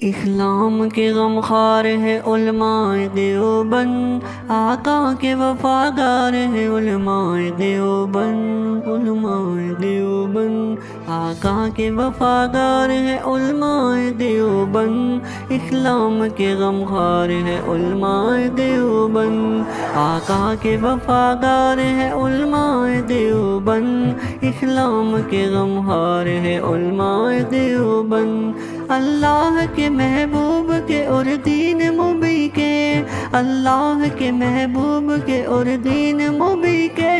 اسلام کے غمخوار ہے علماء دیوبند، آقا کے وفادار ہے علماء دیوبند، علماء دیوبند آقا کے وفادار ہے علماء دیوبند، اسلام کے غمخوار ہے علماء دیوبند، آقا کے وفادار ہے علماء دیوبند، اسلام کے غمخوار ہے علماء دیوبند، اللہ کے محبوب کے اور دین مبی کے، اللہ کے محبوب کے اور دین مبی کے،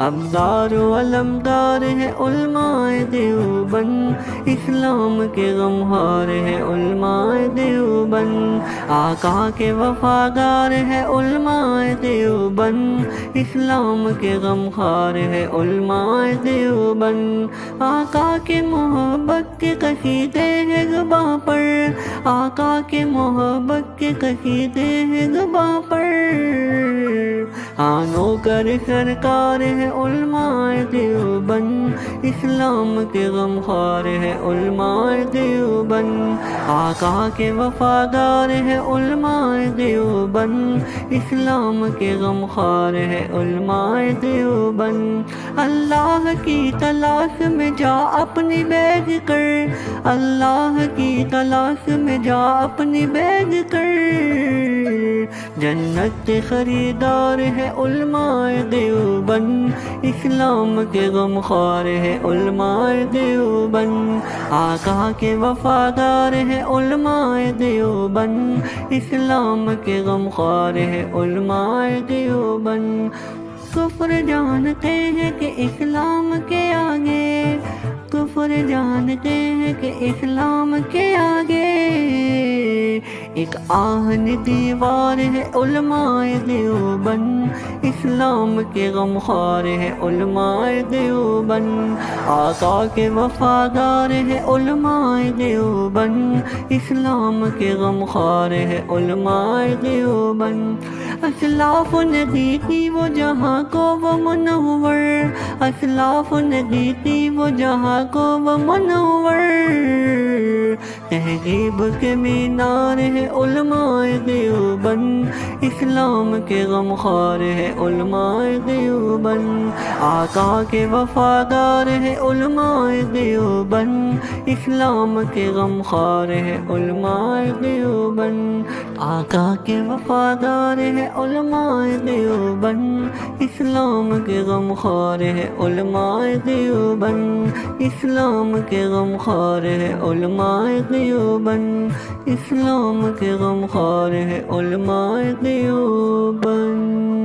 ابدار و علمدار ہے علماء دیوبند، اسلام کے غمخوار ہے علماء دیوبند، آقا کے وفادار ہے علماء دیوبند، اسلام کے غمخوار ہے علماء دیوبند، آقا کے محبت کے قصیدے ہیں زباں پر، آقا کے محبت کے قصیدے ہیں زباں پر، آنو کر سرکار ہے علماء دیوبند، اسلام کے غمخوار ہے علماء دیوبند، آقا کے وفادار ہے علماء دیوبند، اسلام کے غمخوار ہے علماء دیوبند، اللہ کی تلاش میں جا اپنی بیگ کر، اللہ کی تلاش میں جا اپنی بیگ کر، جنت کے خریدار ہے علماء دیوبند، اسلام کے غمخوار ہے علماء دیوبند، آقا کے وفادار ہے علماء دیوبند، اسلام کے غمخوار ہے علماء دیوبند، کفر جانتے ہیں کہ اسلام کے آگے، کفر جانتے ہیں کہ اسلام کے آگے ایک آہن دیوار ہے علماء دیوبند، اسلام کے غمخوار ہے علماء دیوبند، آقا کے وفادار ہے علماء دیوبند، اسلام کے غمخوار ہے علماء دیوبند، اسلاف نے دی تھی وہ جہاں کو وہ منور، اسلاف نے دی تھی وہ جہاں کو وہ منور، تہذیب کے مینار ہے علماء دیوبند، اسلام کے غمخوار ہے علماء دیوبند، آقا کے وفادار ہے علماء دیوبند، اسلام کے غمخوار ہے علماء دیوبند، آقا کے وفادار ہے علماء دیوبند، اسلام کے غمخوار ہے علماء دیوبند، اسلام کے غمخوار ہے علماء دیوبند، اسلام کے غمخوار ہے علماء دیوبند۔